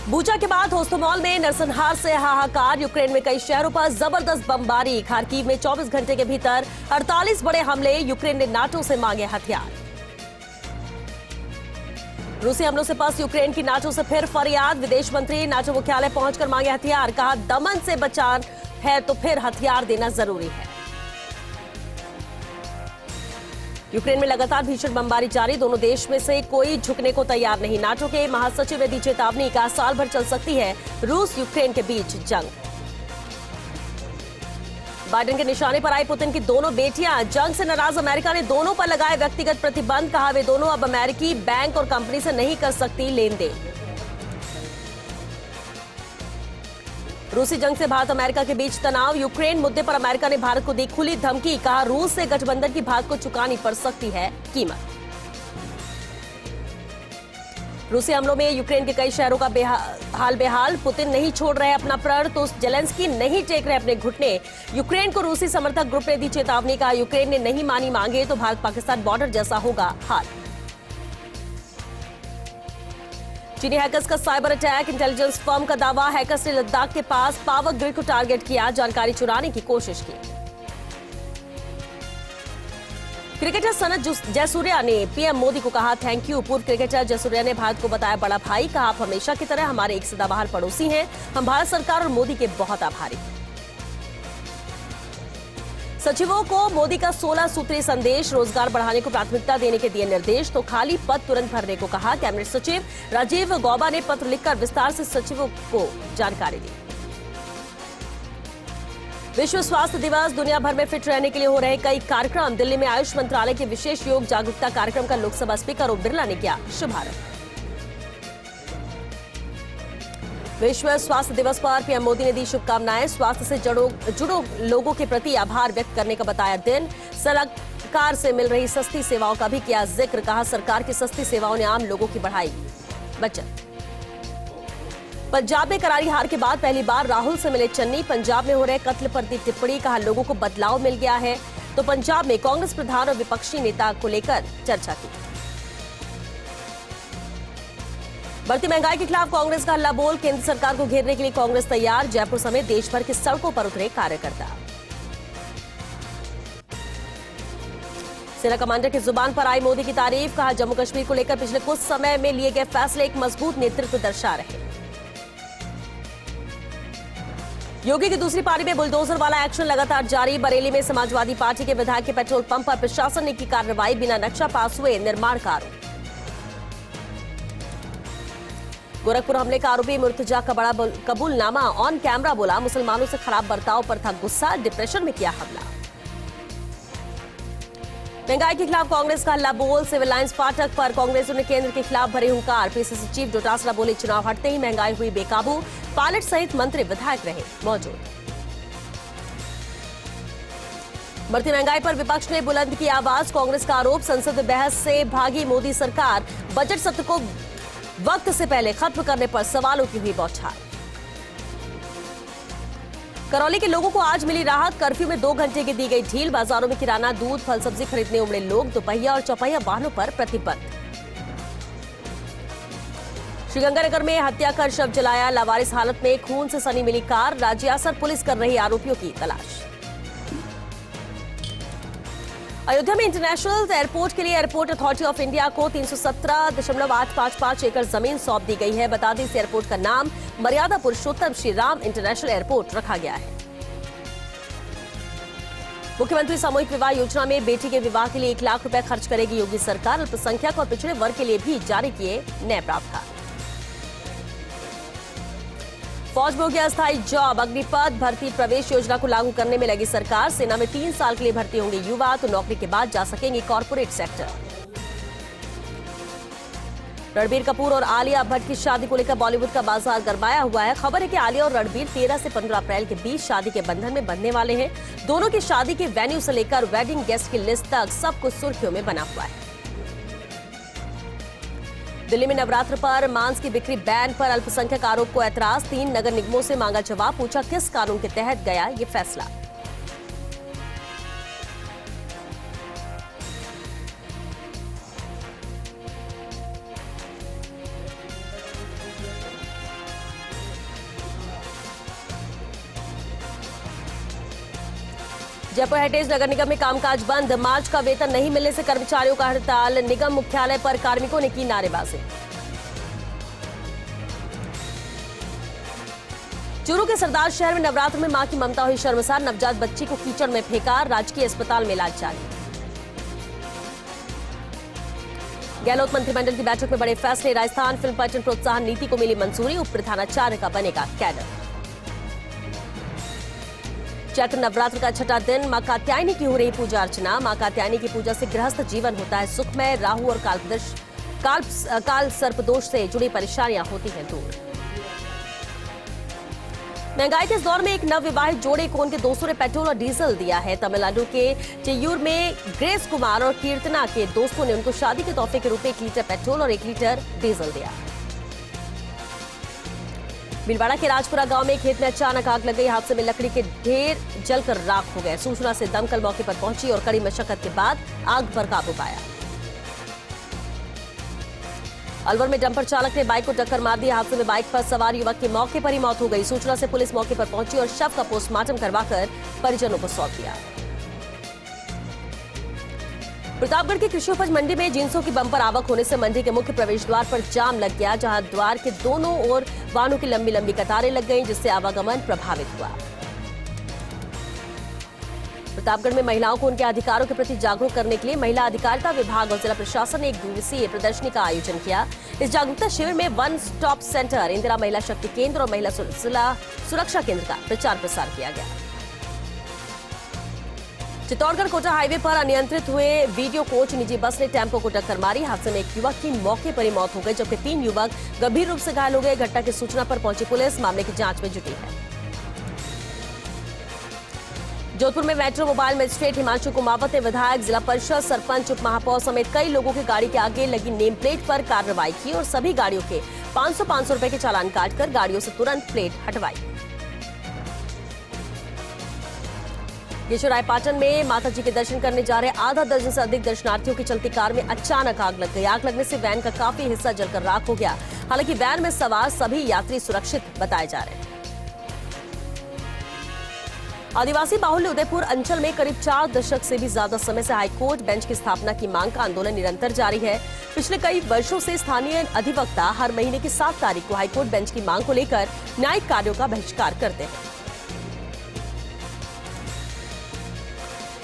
Bucha के बाद होस्तोमॉल में नरसंहार से हाहाकार। यूक्रेन में कई शहरों पर जबरदस्त बमबारी। खार्किव में 24 घंटे के भीतर 48 बड़े हमले। यूक्रेन ने नाटो से मांगे हथियार। रूसी हमलों से पस्त यूक्रेन की नाटो से फिर फरियाद। विदेश मंत्री नाटो मुख्यालय पहुंचकर मांगे हथियार। कहा, दमन से बचान है तो फिर हथियार देना जरूरी है। यूक्रेन में लगातार भीषण बमबारी जारी। दोनों देश में से कोई झुकने को तैयार नहीं। नाटो के महासचिव ने दी चेतावनी। कहा, साल भर चल सकती है रूस यूक्रेन के बीच जंग। बाइडेन के निशाने पर आई पुतिन की दोनों बेटियां। जंग से नाराज अमेरिका ने दोनों पर लगाए व्यक्तिगत प्रतिबंध। कहा, वे दोनों अब अमेरिकी बैंक और कंपनी से नहीं कर सकती लेन देन। रूसी जंग से भारत अमेरिका के बीच तनाव। यूक्रेन मुद्दे पर अमेरिका ने भारत को दी खुली धमकी। कहा, रूस से गठबंधन की भारत को चुकानी पड़ सकती है कीमत। रूसी हमलों में यूक्रेन के कई शहरों का हाल बेहाल। पुतिन नहीं छोड़ रहे अपना प्रण तो जेलेंस्की नहीं टेक रहे अपने घुटने। यूक्रेन को रूसी समर्थक ग्रुप ने दी चेतावनी। कहा, यूक्रेन ने नहीं मानी मांगे तो भारत पाकिस्तान बॉर्डर जैसा होगा हाल। चीनी हैकर्स का साइबर अटैक। इंटेलिजेंस फर्म का दावा, हैकर्स ने लद्दाख के पास पावर ग्रिड को टारगेट किया। जानकारी चुराने की कोशिश की। क्रिकेटर सनत जयसूर्या ने पीएम मोदी को कहा थैंक यू। पूर्व क्रिकेटर जयसूर्या ने भारत को बताया बड़ा भाई। कहा, आप हमेशा की तरह हमारे एक सदाबहार पड़ोसी हैं। हम भारत सरकार और मोदी के बहुत आभारी हैं। सचिवों को मोदी का 16 सूत्रीय संदेश। रोजगार बढ़ाने को प्राथमिकता देने के दिए निर्देश तो खाली पद तुरंत भरने को कहा। कैबिनेट सचिव राजीव गौबा ने पत्र लिखकर विस्तार से सचिवों को जानकारी दी। विश्व स्वास्थ्य दिवस। दुनिया भर में फिट रहने के लिए हो रहे कई कार्यक्रम। दिल्ली में आयुष मंत्रालय के विशेष योग जागरूकता कार्यक्रम का लोकसभा स्पीकर ओम बिरला ने किया शुभारंभ। विश्व स्वास्थ्य दिवस पर पीएम मोदी ने दी शुभकामनाएं। स्वास्थ्य से जुड़ो लोगों के प्रति आभार व्यक्त करने का बताया दिन। सरकार से मिल रही सस्ती सेवाओं का भी किया जिक्र। कहा, सरकार की सस्ती सेवाओं ने आम लोगों की बढ़ाई बचत। पंजाब में करारी हार के बाद पहली बार राहुल से मिले चन्नी। पंजाब में हो रहे कत्ल पर दी टिप्पणी। कहा, लोगों को बदलाव मिल गया है। तो पंजाब में कांग्रेस प्रधान और विपक्षी नेता को लेकर चर्चा की। बढ़ती महंगाई के खिलाफ कांग्रेस का हल्ला बोल। केंद्र सरकार को घेरने के लिए कांग्रेस तैयार। जयपुर समेत देश भर की सड़कों पर उतरे कार्यकर्ता। सेना कमांडर की जुबान पर आई मोदी की तारीफ। कहा, जम्मू कश्मीर को लेकर पिछले कुछ समय में लिए गए फैसले एक मजबूत नेतृत्व दर्शा रहे। योगी की दूसरी पारी में बुलडोजर वाला एक्शन लगातार जारी। बरेली में समाजवादी पार्टी के विधायक के पेट्रोल पंप पर प्रशासन ने की कार्रवाई। बिना नक्शा पास हुए निर्माण का आरोप। गोरखपुर हमले का आरोपी मुर्तजा का बड़ा कबूलनामा। ऑन कैमरा बोला, मुसलमानों से खराब बर्ताव पर था गुस्सा। डिप्रेशन में किया हमला। महंगाई के खिलाफ कांग्रेस का हल्ला बोल। सिविल लाइंस फाटक पर कांग्रेसियों ने केंद्र के खिलाफ भरे हुंकार। पीसीसी चीफ डोटासरा बोले, चुनाव हटते ही महंगाई हुई बेकाबू। पायलट सहित मंत्री विधायक रहे मौजूद। बढ़ती महंगाई पर विपक्ष ने बुलंद की आवाज। कांग्रेस का आरोप, संसद में बहस से भागी मोदी सरकार। बजट सत्र को वक्त से पहले खत्म करने पर सवालों की हुई बौछार। करौली के लोगों को आज मिली राहत। कर्फ्यू में 2 घंटे की दी गई ढील। बाजारों में किराना, दूध, फल सब्जी खरीदने उमड़े लोग। दोपहिया और चौपहिया वाहनों पर प्रतिबंध। श्रीगंगानगर में हत्या कर शव जलाया। लावारिस हालत में खून से सनी मिली कार। राज्यासर पुलिस कर रही आरोपियों की तलाश। अयोध्या में इंटरनेशनल एयरपोर्ट के लिए एयरपोर्ट अथॉरिटी ऑफ इंडिया को 317.855 एकड़ जमीन सौंप दी गई है। बता दें, इस एयरपोर्ट का नाम मर्यादा पुरुषोत्तम श्री राम इंटरनेशनल एयरपोर्ट रखा गया है। मुख्यमंत्री सामूहिक विवाह योजना में बेटी के विवाह के लिए 1 लाख रुपए खर्च करेगी योगी सरकार। अल्पसंख्यक और पिछड़े वर्ग के लिए भी जारी किए नए प्रावधान। फौज में हो गया अस्थायी जॉब। अग्निपथ भर्ती प्रवेश योजना को लागू करने में लगी सरकार। सेना में 3 साल के लिए भर्ती होंगे युवा तो नौकरी के बाद जा सकेंगे कॉर्पोरेट सेक्टर। रणबीर कपूर और आलिया भट्ट की शादी को लेकर बॉलीवुड का बाजार गरमाया हुआ है। खबर है कि आलिया और रणबीर 13 से 15 अप्रैल के बीच शादी के बंधन में बंधने वाले हैं। दोनों की शादी के वेन्यू से लेकर वेडिंग गेस्ट की लिस्ट तक सब कुछ सुर्खियों में बना हुआ है। दिल्ली में नवरात्र पर मांस की बिक्री बैन पर अल्पसंख्यक आरोप को ऐतराज। 3 नगर निगमों से मांगा जवाब। पूछा, किस कानून के तहत गया ये फैसला। जयपुर हेरिटेज नगर निगम में कामकाज बंद। मार्च का वेतन नहीं मिलने से कर्मचारियों का हड़ताल। निगम मुख्यालय पर कार्मिकों ने की नारेबाजी। चूरू के सरदार शहर में नवरात्र में मां की ममता हुई शर्मसार। नवजात बच्ची को कीचड़ में फेंका। राजकीय अस्पताल में इलाज जारी। गहलोत मंत्रिमंडल की बैठक में बड़े फैसले। राजस्थान फिल्म पर्यटन प्रोत्साहन नीति को मिली मंजूरी। उप प्रधानाचार्य का बनेगा कैडर। चैत्र नवरात्र का छठा दिन। मां कात्यायनी की हो रही पूजा अर्चना। मां कात्यायनी की पूजा से गृहस्थ जीवन होता है सुखमय। राहु और काल सर्पदोष से जुड़ी परेशानियां होती हैं दूर। महंगाई के इस दौर में एक नवविवाहित जोड़े को उनके दोस्तों ने पेट्रोल और डीजल दिया है। तमिलनाडु के चिय्यूर में ग्रेस कुमार और कीर्तना के दोस्तों ने उनको शादी के तोहफे के रूप में 1 लीटर पेट्रोल और 1 लीटर डीजल दिया। भीलवाड़ा के राजपुरा गांव में खेत में अचानक आग लग गई। हादसे में लकड़ी के ढेर जलकर राख हो गए। सूचना से दमकल मौके पर पहुंची और कड़ी मशक्कत के बाद आग पर काबू पाया। अलवर में डंपर चालक ने बाइक को टक्कर मार दी। हादसे में बाइक पर सवार युवक की मौके पर ही मौत हो गई। सूचना से पुलिस मौके पर पहुंची और शव का पोस्टमार्टम करवाकर परिजनों को सौंप दिया। प्रतापगढ़ की कृषि उपज मंडी में जिंसों की बंपर आवक होने से मंडी के मुख्य प्रवेश द्वार पर जाम लग गया, जहां द्वार के दोनों ओर वाहनों की लंबी लंबी कतारें लग गईं, जिससे आवागमन प्रभावित हुआ। प्रतापगढ़ में महिलाओं को उनके अधिकारों के प्रति जागरूक करने के लिए महिला अधिकारिता विभाग और जिला प्रशासन ने 1 दिवसीय प्रदर्शनी का आयोजन किया। इस जागरूकता शिविर में वन स्टॉप सेंटर, इंदिरा महिला शक्ति केंद्र और महिला सुरक्षा केंद्र का प्रचार प्रसार किया गया। चित्तौड़गढ़ कोटा हाईवे पर अनियंत्रित हुए वीडियो कोच निजी बस ने टेम्पो को टक्कर मारी। हादसे में 1 युवक की मौके पर ही मौत हो गई, जबकि 3 युवक गंभीर रूप से घायल हो गए। घटना की सूचना पर पहुंची पुलिस मामले की जांच में जुटी है। जोधपुर में metro mobile magistrate Himanshu Kumawat ने विधायक, जिला परिषद, सरपंच, उप महापौर समेत कई लोगों की गाड़ी के आगे लगी नेम प्लेट पर कार्रवाई की और सभी गाड़ियों के 500-500 रुपए के चालान काटकर गाड़ियों से तुरंत प्लेट हटवाई। केशवरायपाटन में माताजी के दर्शन करने जा रहे आधा दर्जन से अधिक दर्शनार्थियों की चलती कार में अचानक आग लग गई। आग लगने से वैन का काफी हिस्सा जलकर राख हो गया। हालांकि वैन में सवार सभी यात्री सुरक्षित बताए जा रहे हैं। आदिवासी बाहुल्य उदयपुर अंचल में करीब 4 दशक से भी ज्यादा समय से हाईकोर्ट बेंच की स्थापना की मांग का आंदोलन निरंतर जारी है। पिछले कई वर्षों से स्थानीय अधिवक्ता हर महीने की 7 तारीख को हाईकोर्ट बेंच की मांग को लेकर न्यायिक कार्यों का बहिष्कार करते हैं।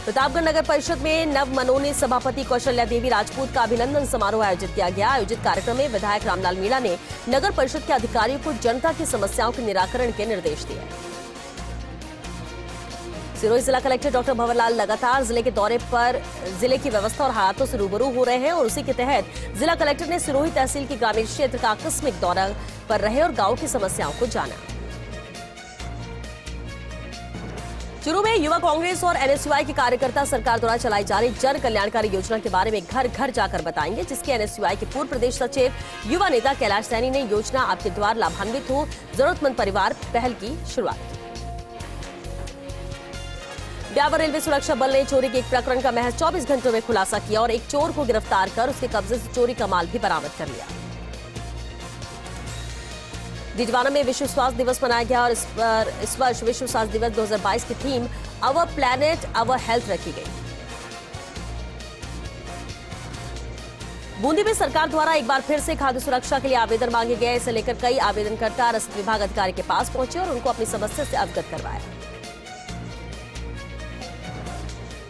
प्रतापगढ़ नगर परिषद में नव मनोनीत सभापति कौशल्या देवी राजपूत का अभिनंदन समारोह आयोजित किया गया। आयोजित कार्यक्रम में विधायक रामलाल मीणा ने नगर परिषद के अधिकारियों को जनता की समस्याओं के निराकरण के निर्देश दिए। सिरोही जिला कलेक्टर डॉक्टर भंवरलाल लगातार जिले के दौरे पर जिले की व्यवस्था और हालातों से रूबरू हो रहे हैं और उसी के तहत जिला कलेक्टर ने सिरोही तहसील के ग्रामीण क्षेत्र का आकस्मिक दौरा पर रहे और गांव की समस्याओं को जाना। चूरू में युवा कांग्रेस और एनएसयूआई के कार्यकर्ता सरकार द्वारा चलाई जा रही जन कल्याणकारी योजना के बारे में घर घर जाकर बताएंगे, जिसके एनएसयूआई के पूर्व प्रदेश सचिव युवा नेता कैलाश सैनी ने योजना आपके द्वार लाभान्वित हो जरूरतमंद परिवार पहल की शुरुआत की। ब्यावर रेलवे सुरक्षा बल ने चोरी के एक प्रकरण का महज 24 घंटों में खुलासा किया और एक चोर को गिरफ्तार कर उसके कब्जे से चोरी का माल भी बरामद कर लिया। डिडवाना में विश्व स्वास्थ्य दिवस मनाया गया और इस वर्ष विश्व स्वास्थ्य दिवस 2022 की theme our planet our health रखी गई। बूंदी में सरकार द्वारा एक बार फिर से खाद्य सुरक्षा के लिए आवेदन मांगे गए। इसे लेकर कई आवेदनकर्ता रसद विभाग अधिकारी के पास पहुंचे और उनको अपनी समस्या से अवगत करवाया।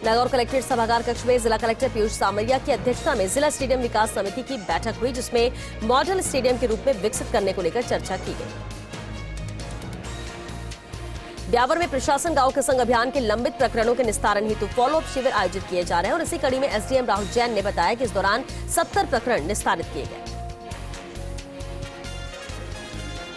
नागौर कलेक्ट्रेट सभागार कक्ष में जिला कलेक्टर पीयूष सामरिया की अध्यक्षता में जिला स्टेडियम विकास समिति की बैठक हुई, जिसमें मॉडल स्टेडियम के रूप में विकसित करने को लेकर चर्चा की गई। ब्यावर में प्रशासन गांव के संग अभियान के लंबित प्रकरणों के निस्तारण हेतु फॉलोअप शिविर आयोजित किए जा रहे हैं और इसी कड़ी में एसडीएम राहुल जैन ने बताया कि इस दौरान 70 प्रकरण निस्तारित किए गए।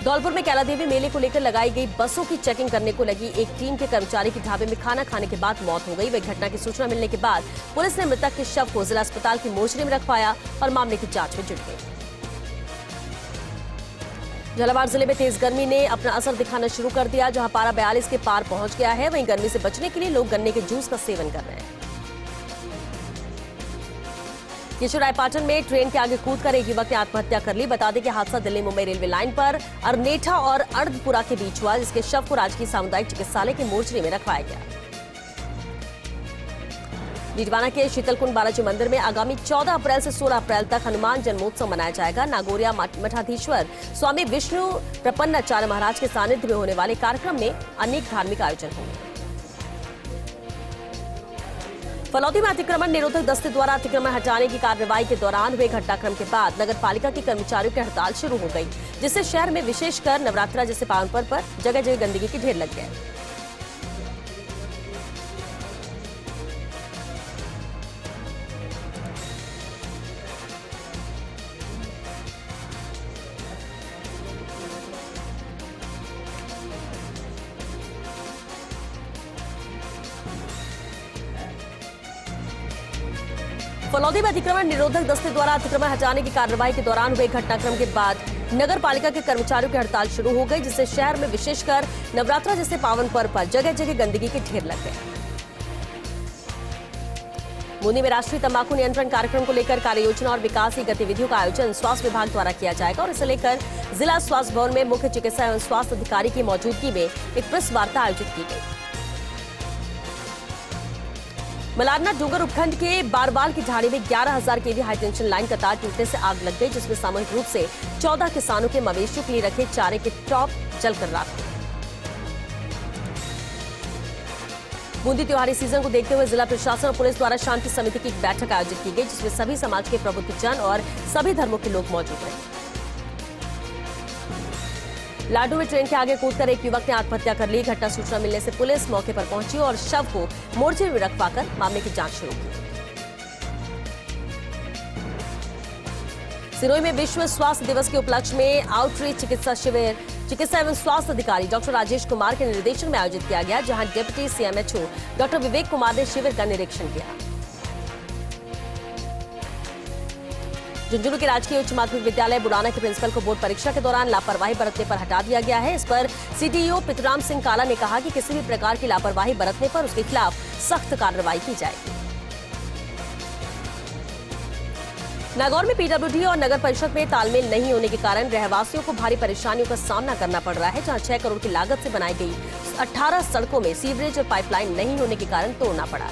धौलपुर में कैला देवी मेले को लेकर लगाई गई बसों की चेकिंग करने को लगी एक टीम के कर्मचारी की ढाबे में खाना खाने के बाद मौत हो गई। वही घटना की सूचना मिलने के बाद पुलिस ने मृतक के शव को जिला अस्पताल की मोर्चरी में रखवाया और मामले की जांच में जुट गई। झालावाड़ जिले में तेज गर्मी ने अपना असर दिखाना शुरू कर दिया, जहां पारा 42 के पार पहुंच गया है। वहीं गर्मी से बचने के लिए लोग गन्ने के जूस का सेवन कर रहे हैं। केशवरायपाटन में ट्रेन के आगे कूदकर एक युवक ने आत्महत्या कर ली। बता दें कि हादसा दिल्ली मुंबई रेलवे लाइन पर अरनेठा और अर्धपुरा के बीच हुआ, जिसके शव को राजकीय सामुदायिक चिकित्सालय के मोर्चरी में रखवाया गया। डीडवाना के शीतलकुंड बालाजी मंदिर में आगामी 14 अप्रैल से 16 अप्रैल तक हनुमान जन्मोत्सव मनाया जाएगा। नागौरिया मठाधीश्वर स्वामी विष्णु प्रपन्नाचार्य महाराज के सानिध्य में होने वाले कार्यक्रम में अनेक धार्मिक आयोजन होंगे। फलौदी में अतिक्रमण निरोधक दस्ते द्वारा अतिक्रमण हटाने की कार्रवाई के दौरान हुए घटनाक्रम के बाद नगर पालिका के कर्मचारियों की हड़ताल शुरू हो गई, जिससे शहर में विशेषकर नवरात्रा जैसे पावन पर्व पर जगह जगह गंदगी के ढेर लग गए। फलौदी में अतिक्रमण निरोधक दस्ते द्वारा अतिक्रमण हटाने की कार्रवाई के दौरान हुए घटनाक्रम के बाद नगर पालिका के कर्मचारियों की हड़ताल शुरू हो गई, जिससे शहर में विशेषकर नवरात्रा जैसे पावन पर्व पर जगह जगह गंदगी के ढेर लग गए। बूंदी में राष्ट्रीय तंबाकू नियंत्रण कार्यक्रम को लेकर कार्य योजना और विकास की गतिविधियों का आयोजन स्वास्थ्य विभाग द्वारा किया जाएगा और इसे लेकर जिला स्वास्थ्य भवन में मुख्य चिकित्सा एवं स्वास्थ्य अधिकारी की मौजूदगी में एक प्रेस वार्ता आयोजित की गई। मलारना डूंगर उपखंड के बारबाल की झाड़ी में 11,000 केवी हाई टेंशन लाइन का तार टूटने से आग लग गई, जिसमें सामूहिक रूप से 14 किसानों के मवेशियों के लिए रखे चारे के टॉप जलकर राख हो गए। बूंदी त्योहारी सीजन को देखते हुए जिला प्रशासन और पुलिस द्वारा शांति समिति की एक बैठक आयोजित की गई, जिसमें सभी समाज के प्रबुद्धजन और सभी धर्मों के लोग मौजूद रहे। लाडू में ट्रेन के आगे कूदकर एक युवक ने आत्महत्या कर ली। घटना सूचना मिलने से पुलिस मौके पर पहुंची और शव को मोर्चे में रखवाकर मामले की जांच शुरू की। सिरोही में विश्व स्वास्थ्य दिवस के उपलक्ष्य में आउटरीच चिकित्सा शिविर चिकित्सा एवं स्वास्थ्य अधिकारी डॉक्टर राजेश कुमार के निर्देशन में आयोजित किया गया, जहां deputy CMHO doctor Vivek Kumar ने शिविर का निरीक्षण किया। झुंझुनू के राजकीय उच्च माध्यमिक विद्यालय बुराना के प्रिंसिपल को बोर्ड परीक्षा के दौरान लापरवाही बरतने पर हटा दिया गया है। इस पर सीडीओ पितुराम सिंह काला ने कहा कि किसी भी प्रकार की लापरवाही बरतने पर उसके खिलाफ सख्त कार्रवाई की जाएगी। नागौर में पीडब्ल्यूडी और नगर परिषद में तालमेल नहीं होने के कारण रहवासियों को भारी परेशानियों का सामना करना पड़ रहा है, जहां 6 करोड़ की लागत से बनाई गई 18 सड़कों में सीवरेज और पाइपलाइन नहीं होने के कारण तोड़ना पड़ा।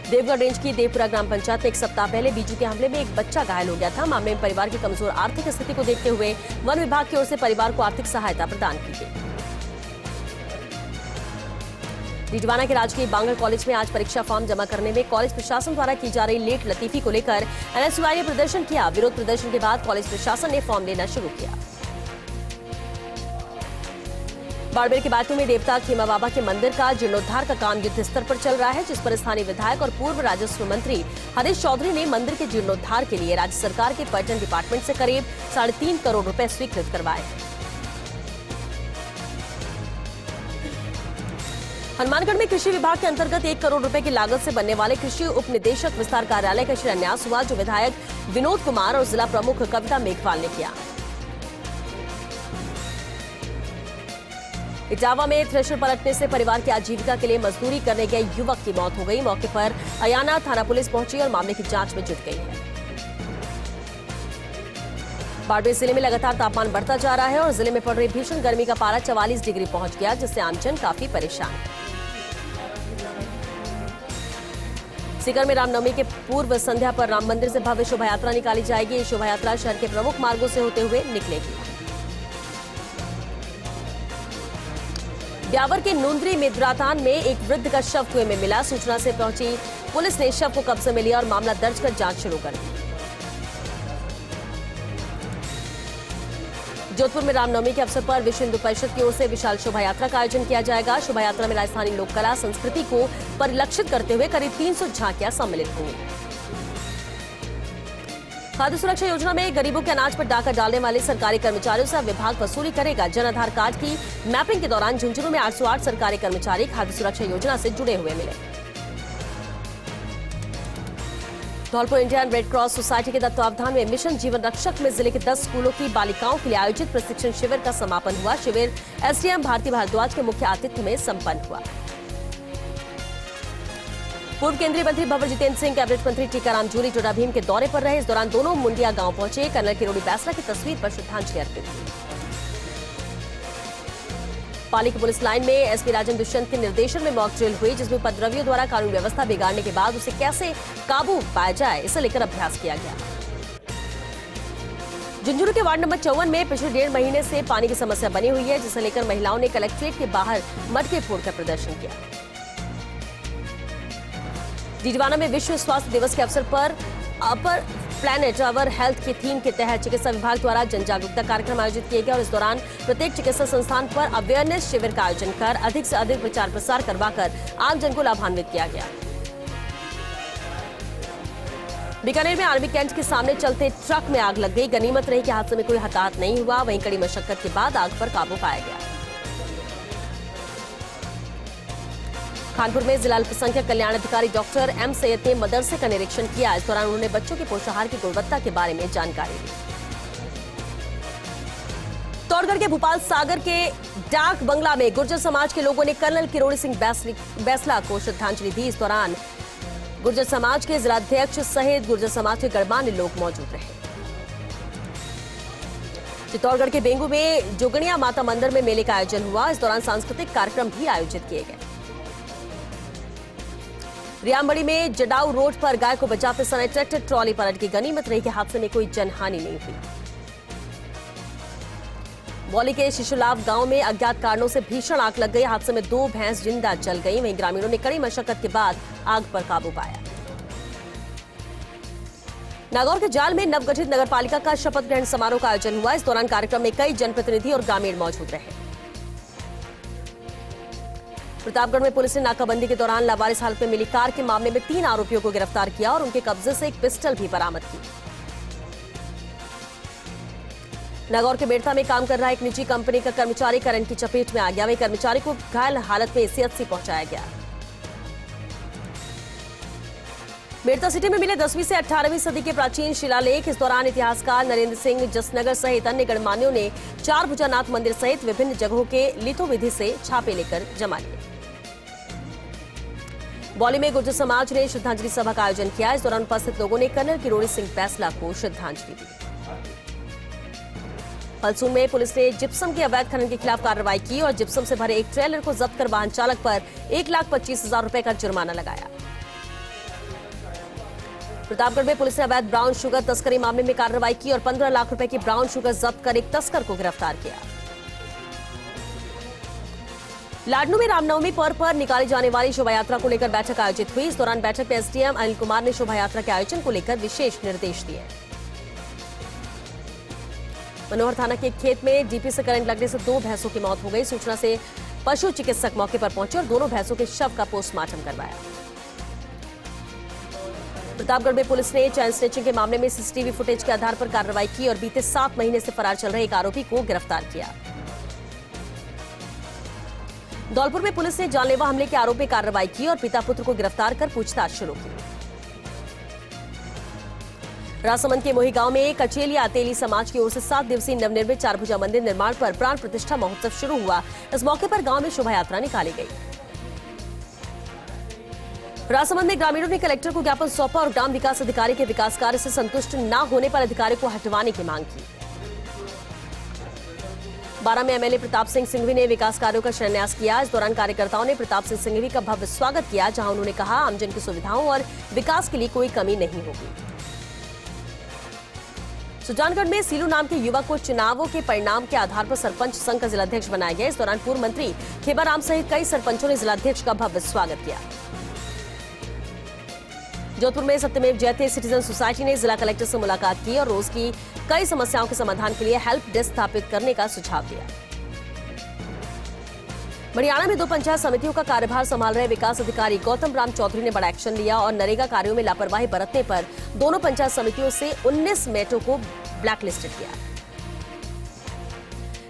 देवगढ़ रेंज की देवपुरा ग्राम पंचायत में एक सप्ताह पहले बीजू के हमले में एक बच्चा घायल हो गया था। मामले में परिवार की कमजोर आर्थिक स्थिति को देखते हुए वन विभाग की ओर से परिवार को आर्थिक सहायता प्रदान की गई। डीडवाना के राजकीय बांगड़ कॉलेज में आज परीक्षा फॉर्म जमा करने में कॉलेज प्रशासन द्वारा की जा रही लेट लतीफी को लेकर एनएसयूआई ने प्रदर्शन किया। विरोध प्रदर्शन के बाद कॉलेज प्रशासन ने फॉर्म लेना शुरू किया। बाड़मेर के बाटू में देवता खीमा बाबा के मंदिर का जीर्णोद्धार का काम युद्ध स्तर पर चल रहा है, जिस पर स्थानीय विधायक और पूर्व राजस्व मंत्री हरीश चौधरी ने मंदिर के जीर्णोद्धार के लिए राज्य सरकार के पर्यटन डिपार्टमेंट से करीब 3.5 करोड़ रुपए स्वीकृत करवाए। हनुमानगढ़ में कृषि विभाग के अंतर्गत 1 करोड़ रुपए की लागत से बनने वाले कृषि उप निदेशक विस्तार कार्यालय का शिलान्यास हुआ, जो विधायक विनोद कुमार और जिला प्रमुख कविता मेघवाल ने किया। इटावा में थ्रेशर पलटने से परिवार की आजीविका के लिए मजदूरी करने गए युवक की मौत हो गई। मौके पर अयाना थाना पुलिस पहुंची और मामले की जांच में जुट गई है। बाड़मेर जिले में लगातार तापमान बढ़ता जा रहा है और जिले में पड़ रही भीषण गर्मी का पारा 44 डिग्री पहुंच गया, जिससे आमजन काफी परेशान है। सीकर में रामनवमी के पूर्व संध्या पर राम मंदिर से भव्य शोभा यात्रा निकाली जाएगी। ये शोभा यात्रा शहर के प्रमुख मार्गों से होते हुए निकलेगी। ब्यावर के नूंदरी मेदरातान में एक वृद्ध का शव कुएं में मिला। सूचना से पहुंची पुलिस ने शव को कब्जे में लिया और मामला दर्ज कर जांच शुरू कर दी। जोधपुर में रामनवमी के अवसर पर विश्व हिंदू परिषद की ओर से विशाल शोभा यात्रा का आयोजन किया जाएगा। शोभा यात्रा में राजस्थानी लोक कला संस्कृति को परिलक्षित करते हुए करीब 300 झांकियां सम्मिलित होंगी। खाद्य सुरक्षा योजना में गरीबों के अनाज पर डाका डालने वाले सरकारी कर्मचारियों से विभाग वसूली करेगा। जन आधार कार्ड की मैपिंग के दौरान झुंझुनू में 808 सरकारी कर्मचारी खाद्य सुरक्षा योजना से जुड़े हुए मिले। Dholpur Indian red cross society के तत्वावधान में मिशन जीवन रक्षक में जिले के 10 स्कूलों की बालिकाओं के लिए आयोजित प्रशिक्षण शिविर का समापन हुआ। शिविर एसडीएम भारती भारद्वाज के मुख्य आतिथ्य में संपन्न हुआ। पूर्व केंद्रीय मंत्री भंवर जितेंद्र सिंह कैबिनेट मंत्री टीकाराम जूली टोडा भीम के दौरे पर रहे। इस दौरान दोनों मुंडिया गांव पहुंचे। कर्नल किरोड़ी बैसला की तस्वीर पर श्रद्धांजलि अर्पित की। पाली की पुलिस लाइन में एसपी राजन दुष्यंत के निर्देशन में मॉक ड्रिल हुई, जिसमें उपद्रवियों द्वारा कानून व्यवस्था बिगाड़ने के बाद उसे कैसे काबू पाया जाए, इसे लेकर अभ्यास किया गया। झुंझुनू के वार्ड नंबर 54 में पिछले 1.5 महीने से पानी की समस्या बनी हुई है, जिसे लेकर महिलाओं ने कलेक्ट्रेट के बाहर मटके फोड़कर प्रदर्शन किया। डीडवाना में विश्व स्वास्थ्य दिवस के अवसर पर अपर प्लैनेट अवर हेल्थ की थीम के तहत चिकित्सा विभाग द्वारा जन जागरूकता कार्यक्रम आयोजित किए गए और इस दौरान प्रत्येक चिकित्सा संस्थान पर अवेयरनेस शिविर का आयोजन कर अधिक से अधिक प्रचार प्रसार करवाकर आमजन को लाभान्वित किया गया। बीकानेर में आर्मी कैंट के सामने चलते ट्रक में आग लग गई। गनीमत रही कि हादसे में कोई हताहत नहीं हुआ, वहीं कड़ी मशक्कत के बाद आग पर काबू पाया गया। कानपुर में जिला अल्पसंख्यक कल्याण अधिकारी डॉक्टर एम सैयद ने मदरसे का निरीक्षण किया। इस दौरान उन्होंने बच्चों के पोषाहार की गुणवत्ता के बारे में जानकारी दी। चित्तौड़गढ़ के भोपाल सागर के डाक बंगला में गुर्जर समाज के लोगों ने कर्नल किरोड़ी सिंह बैसला को श्रद्धांजलि दी। इस दौरान गुर्जर समाज के जिलाध्यक्ष सहित गुर्जर समाज के गणमान्य लोग मौजूद रहे। चित्तौड़गढ़ के बेंगू में जोगणिया माता मंदिर में मेले का आयोजन हुआ। इस दौरान सांस्कृतिक कार्यक्रम भी आयोजित किए गए। रियामबड़ी में जडाऊ रोड पर गाय को बचाते समय ट्रैक्टर ट्रॉली पलट गई। गनीमत रही कि हादसे में कोई जनहानि नहीं हुई। बौली के शिशुलाभ गांव में अज्ञात कारणों से भीषण आग लग गई। हादसे में 2 भैंस जिंदा जल गई। वहीं ग्रामीणों ने कड़ी मशक्कत के बाद आग पर काबू पाया। नागौर के जाल में नवगठित नगरपालिका का शपथ ग्रहण समारोह का आयोजन हुआ। इस दौरान कार्यक्रम में कई जनप्रतिनिधि और ग्रामीण मौजूद रहे। प्रतापगढ़ में पुलिस ने नाकाबंदी के दौरान लावारिस हालत में मिली कार के मामले में 3 आरोपियों को गिरफ्तार किया और उनके कब्जे से एक पिस्टल भी बरामद की। नागौर के बेड़ता में काम कर रहा एक निजी कंपनी का कर्मचारी करंट की चपेट में आ गया। वहीं कर्मचारी को घायल हालत में सीएचसी पहुंचाया गया। बेड़ता सिटी में मिले 10वीं से 18वीं सदी के प्राचीन शिलालेख। इस दौरान इतिहासकार नरेंद्र सिंह जसनगर सहित अन्य गणमान्यों ने 4 भुजानाथ मंदिर सहित विभिन्न जगहों के लिथोविधि से छापे लेकर जमा लिए। बौली में गुर्जर समाज ने श्रद्धांजलि सभा का आयोजन किया। इस दौरान उपस्थित लोगों ने कर्नल किरोड़ी सिंह बैसला को श्रद्धांजलि दी। फलसून में पुलिस ने जिप्सम के अवैध खनन के खिलाफ कार्रवाई की और जिप्सम से भरे एक ट्रेलर को जब्त कर वाहन चालक पर 1,25,000 रुपए का जुर्माना लगाया। प्रतापगढ़ में पुलिस ने अवैध ब्राउन शुगर तस्करी मामले में कार्रवाई की और 15 लाख रुपए की ब्राउन शुगर जब्त कर एक तस्कर को गिरफ्तार किया। लाडनू में रामनवमी पर्व पर निकाली जाने वाली शोभा यात्रा को लेकर बैठक आयोजित हुई। इस दौरान बैठक में एसडीएम अनिल कुमार ने शोभा यात्रा के आयोजन को लेकर विशेष निर्देश दिए। मनोहर थाना के एक खेत में डीपी से करंट लगने से 2 भैंसों की मौत हो गई। सूचना से पशु चिकित्सक मौके पर पहुंचे और दोनों भैंसों के शव का पोस्टमार्टम करवाया। प्रतापगढ़ में पुलिस ने चैन स्नेचिंग के मामले में सीसीटीवी फुटेज के आधार पर कार्रवाई की और बीते 7 महीने से फरार चल रहे एक आरोपी को गिरफ्तार किया। धौलपुर में पुलिस ने जानलेवा हमले के आरोप में कार्रवाई की और पिता पुत्र को गिरफ्तार कर पूछताछ शुरू की। राजसमंद के मोही गांव में कचेलिया तेली समाज की ओर से 7 दिवसीय नवनिर्मित 4 भुजा मंदिर निर्माण पर प्राण प्रतिष्ठा महोत्सव शुरू हुआ। इस मौके पर गांव में शोभा यात्रा निकाली गई। राजसमंद में ग्रामीणों ने कलेक्टर को ज्ञापन सौंपा और ग्राम विकास अधिकारी के विकास कार्य से संतुष्ट न होने पर अधिकारी को हटवाने की मांग की। 12 में एमएलए प्रताप सिंह सिंघवी ने विकास कार्यों का शिलान्यास किया। इस दौरान कार्यकर्ताओं ने प्रताप सिंह सिंघवी का भव्य स्वागत किया, जहां उन्होंने कहा आमजन की सुविधाओं और विकास के लिए कोई कमी नहीं होगी। सुजानगढ़ में सीलू नाम के युवक को चुनावों के परिणाम के आधार पर सरपंच संघ का जिलाध्यक्ष बनाया गया। इस दौरान पूर्व मंत्री खेबाराम सहित कई सरपंचों ने जिलाध्यक्ष का भव्य स्वागत किया। जोधपुर में सत्यमेव जयते सिटीजन सोसाइटी ने जिला कलेक्टर से मुलाकात की और रोज की कई समस्याओं के समाधान के लिए हेल्प डेस्क स्थापित करने का सुझाव दिया। हरियाणा में 2 पंचायत समितियों का कार्यभार संभाल रहे विकास अधिकारी गौतम राम चौधरी ने बड़ा एक्शन लिया और नरेगा कार्यों में लापरवाही बरतने पर दोनों पंचायत समितियों से 19 मेटों को ब्लैकलिस्टेड किया।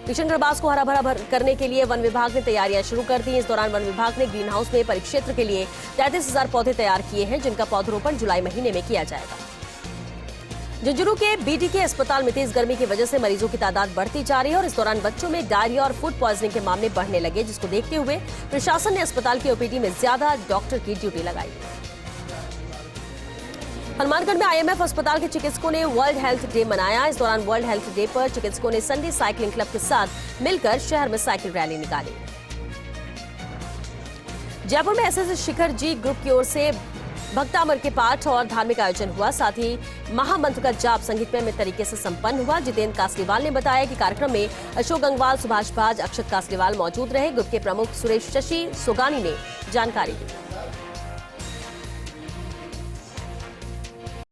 किशनगढ़ बास को हरा भरा करने के लिए वन विभाग ने तैयारियां शुरू कर दी। इस दौरान वन विभाग ने ग्रीन हाउस में परिक्षेत्र के लिए 33,000 पौधे तैयार किए हैं, जिनका पौधरोपण जुलाई महीने में किया जाएगा। झुंझुनू के बीडीके अस्पताल में तेज गर्मी की वजह से मरीजों की तादाद बढ़ती जा रही है और इस दौरान बच्चों में डायरिया और फूड पॉइजनिंग के मामले बढ़ने लगे, जिसको देखते हुए प्रशासन ने अस्पताल की ओपीडी में ज्यादा डॉक्टर की ड्यूटी लगाई। हनुमानगढ़ में आईएमएफ अस्पताल के चिकित्सकों ने वर्ल्ड हेल्थ डे मनाया। इस दौरान वर्ल्ड हेल्थ डे पर चिकित्सकों ने संडे साइकिलिंग क्लब के साथ मिलकर शहर में साइकिल रैली निकाली। जयपुर में एसएस शिखर जी ग्रुप की ओर से भक्तामर के पाठ और धार्मिक आयोजन हुआ। साथ ही महामंत्र का जाप संगीतमय तरीके से संपन्न हुआ। जितेंद्र कासलीवाल ने बताया कि कार्यक्रम में अशोक गंगवाल, सुभाष भाज, अक्षत कासलीवाल मौजूद रहे। ग्रुप के प्रमुख सुरेश शशि सोगानी ने जानकारी दी।